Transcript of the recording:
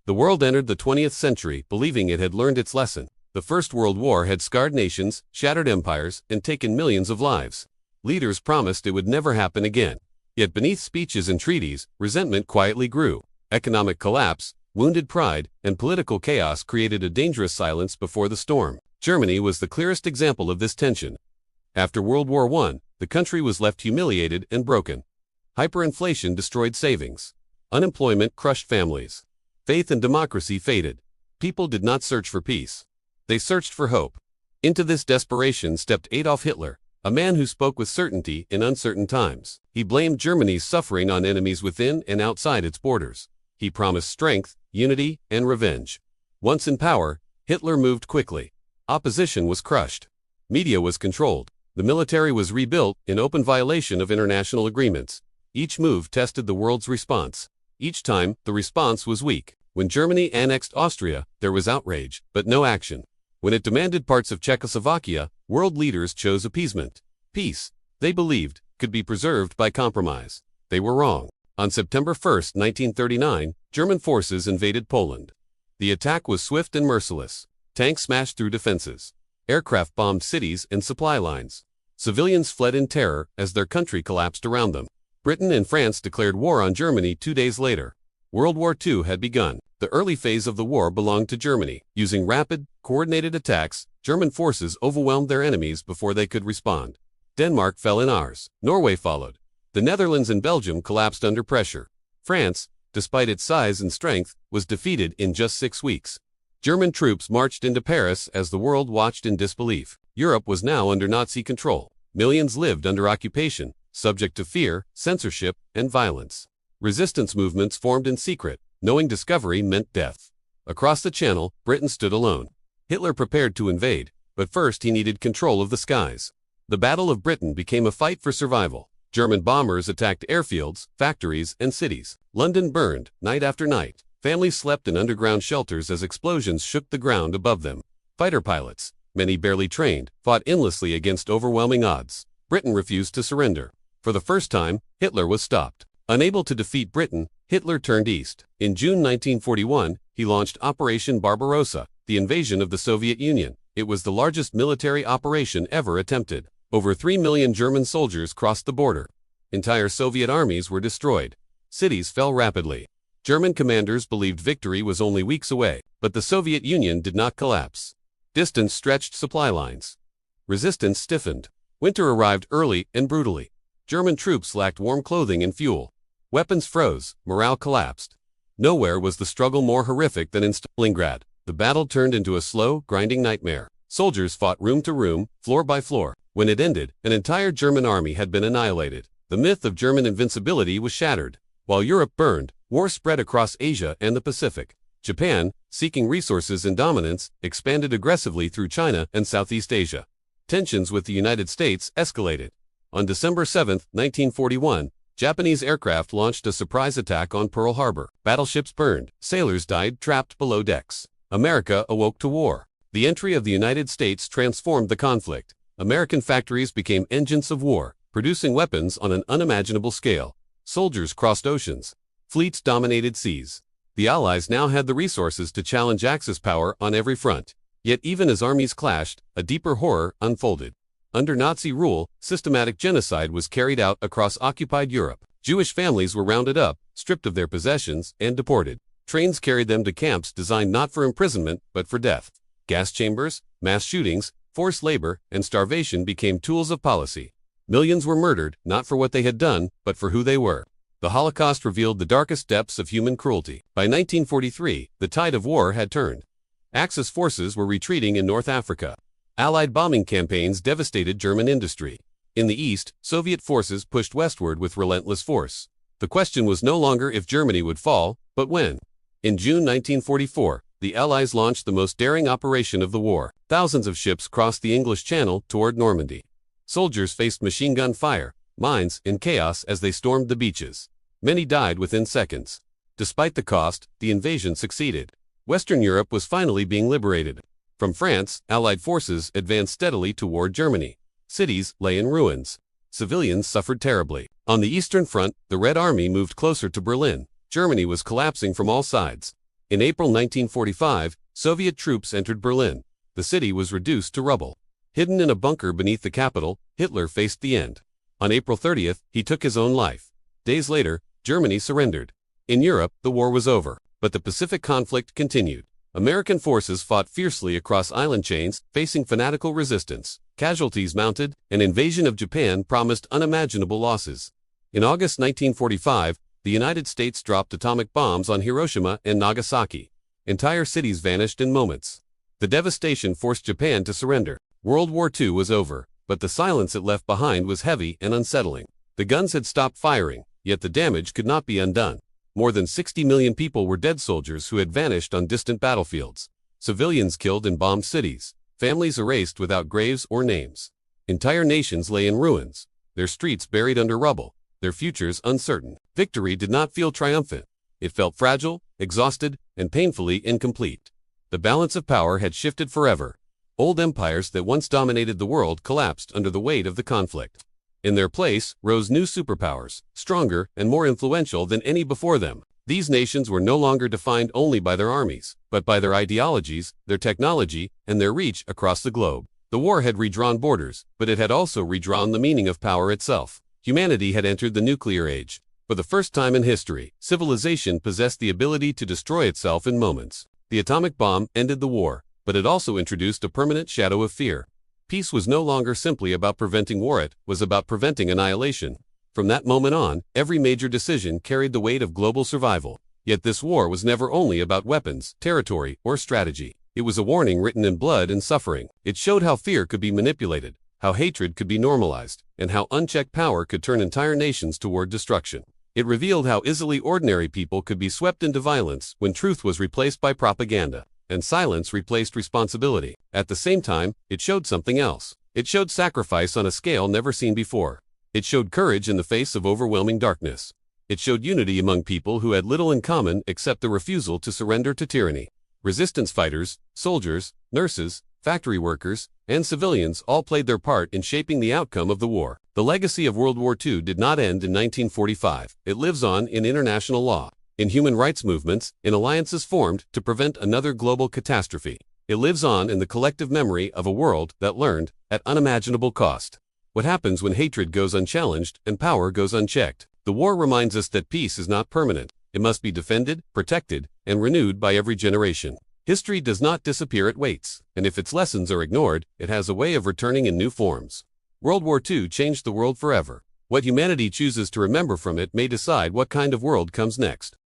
The world entered the 20th century believing it had learned its lesson. The First World War had scarred nations, shattered empires, and taken millions of lives. Leaders promised it would never happen again. Yet beneath speeches and treaties, resentment quietly grew. Economic collapse, wounded pride, and political chaos created a dangerous silence before the storm. Germany was the clearest example of this tension. After World War I, the country was left humiliated and broken. Hyperinflation destroyed savings. Unemployment crushed families. Faith in democracy faded. People did not search for peace. They searched for hope. Into this desperation stepped Adolf Hitler, a man who spoke with certainty in uncertain times. He blamed Germany's suffering on enemies within and outside its borders. He promised strength, unity, and revenge. Once in power, Hitler moved quickly. Opposition was crushed. Media was controlled. The military was rebuilt in open violation of international agreements. Each move tested the world's response. Each time, the response was weak. When Germany annexed Austria, there was outrage, but no action. When it demanded parts of Czechoslovakia, world leaders chose appeasement. Peace, they believed, could be preserved by compromise. They were wrong. On September 1, 1939, German forces invaded Poland. The attack was swift and merciless. Tanks smashed through defenses. Aircraft bombed cities and supply lines. Civilians fled in terror as their country collapsed around them. Britain and France declared war on Germany 2 days later. World War II had begun. The early phase of the war belonged to Germany. Using rapid, coordinated attacks, German forces overwhelmed their enemies before they could respond. Denmark fell in ours. Norway followed. The Netherlands and Belgium collapsed under pressure. France, despite its size and strength, was defeated in just 6 weeks. German troops marched into Paris as the world watched in disbelief. Europe was now under Nazi control. Millions lived under occupation, subject to fear, censorship, and violence. Resistance movements formed in secret, knowing discovery meant death. Across the Channel, Britain stood alone. Hitler prepared to invade, but first he needed control of the skies. The Battle of Britain became a fight for survival. German bombers attacked airfields, factories, and cities. London burned, night after night. Families slept in underground shelters as explosions shook the ground above them. Fighter pilots, many barely trained, fought endlessly against overwhelming odds. Britain refused to surrender. For the first time, Hitler was stopped. Unable to defeat Britain, Hitler turned east. In June 1941, he launched Operation Barbarossa, the invasion of the Soviet Union. It was the largest military operation ever attempted. Over 3 million German soldiers crossed the border. Entire Soviet armies were destroyed. Cities fell rapidly. German commanders believed victory was only weeks away, but the Soviet Union did not collapse. Distance stretched supply lines. Resistance stiffened. Winter arrived early and brutally. German troops lacked warm clothing and fuel. Weapons froze, morale collapsed. Nowhere was the struggle more horrific than in Stalingrad. The battle turned into a slow, grinding nightmare. Soldiers fought room to room, floor by floor. When it ended, an entire German army had been annihilated. The myth of German invincibility was shattered. While Europe burned, war spread across Asia and the Pacific. Japan, seeking resources and dominance, expanded aggressively through China and Southeast Asia. Tensions with the United States escalated. On December 7, 1941, Japanese aircraft launched a surprise attack on Pearl Harbor. Battleships burned. Sailors died trapped below decks. America awoke to war. The entry of the United States transformed the conflict. American factories became engines of war, producing weapons on an unimaginable scale. Soldiers crossed oceans. Fleets dominated seas. The Allies now had the resources to challenge Axis power on every front. Yet even as armies clashed, a deeper horror unfolded. Under Nazi rule, systematic genocide was carried out across occupied Europe. Jewish families were rounded up, stripped of their possessions, and deported. Trains carried them to camps designed not for imprisonment, but for death. Gas chambers, mass shootings, forced labor, and starvation became tools of policy. Millions were murdered, not for what they had done, but for who they were. The Holocaust revealed the darkest depths of human cruelty. By 1943, the tide of war had turned. Axis forces were retreating in North Africa. Allied bombing campaigns devastated German industry. In the east, Soviet forces pushed westward with relentless force. The question was no longer if Germany would fall, but when. In June 1944, the Allies launched the most daring operation of the war. Thousands of ships crossed the English Channel toward Normandy. Soldiers faced machine gun fire, mines, and chaos as they stormed the beaches. Many died within seconds. Despite the cost, the invasion succeeded. Western Europe was finally being liberated. From France, Allied forces advanced steadily toward Germany. Cities lay in ruins. Civilians suffered terribly. On the Eastern Front, the Red Army moved closer to Berlin. Germany was collapsing from all sides. In April 1945, Soviet troops entered Berlin. The city was reduced to rubble. Hidden in a bunker beneath the capital, Hitler faced the end. On April 30th, he took his own life. Days later, Germany surrendered. In Europe, the war was over, but the Pacific conflict continued. American forces fought fiercely across island chains, facing fanatical resistance. Casualties mounted. An invasion of Japan promised unimaginable losses. In August 1945, the United States dropped atomic bombs on Hiroshima and Nagasaki. Entire cities vanished in moments. The devastation forced Japan to surrender. World War II was over, but the silence it left behind was heavy and unsettling. The guns had stopped firing, yet the damage could not be undone. More than 60 million people were dead soldiers who had vanished on distant battlefields. Civilians killed in bombed cities. Families erased without graves or names. Entire nations lay in ruins, their streets buried under rubble, their futures uncertain. Victory did not feel triumphant. It felt fragile, exhausted, and painfully incomplete. The balance of power had shifted forever. Old empires that once dominated the world collapsed under the weight of the conflict. In their place rose new superpowers, stronger and more influential than any before them. These nations were no longer defined only by their armies, but by their ideologies, their technology, and their reach across the globe. The war had redrawn borders, but it had also redrawn the meaning of power itself. Humanity had entered the nuclear age. For the first time in history, civilization possessed the ability to destroy itself in moments. The atomic bomb ended the war, but it also introduced a permanent shadow of fear. Peace was no longer simply about preventing war, it was about preventing annihilation. From that moment on, every major decision carried the weight of global survival. Yet this war was never only about weapons, territory, or strategy. It was a warning written in blood and suffering. It showed how fear could be manipulated, how hatred could be normalized, and how unchecked power could turn entire nations toward destruction. It revealed how easily ordinary people could be swept into violence when truth was replaced by propaganda, and silence replaced responsibility. At the same time, it showed something else. It showed sacrifice on a scale never seen before. It showed courage in the face of overwhelming darkness. It showed unity among people who had little in common except the refusal to surrender to tyranny. Resistance fighters, soldiers, nurses, factory workers, and civilians all played their part in shaping the outcome of the war. The legacy of World War II did not end in 1945. It lives on in international law, in human rights movements, in alliances formed to prevent another global catastrophe. It lives on in the collective memory of a world that learned, at unimaginable cost, what happens when hatred goes unchallenged and power goes unchecked. The war reminds us that peace is not permanent. It must be defended, protected, and renewed by every generation. History does not disappear, it waits, and if its lessons are ignored, it has a way of returning in new forms. World War II changed the world forever. What humanity chooses to remember from it may decide what kind of world comes next.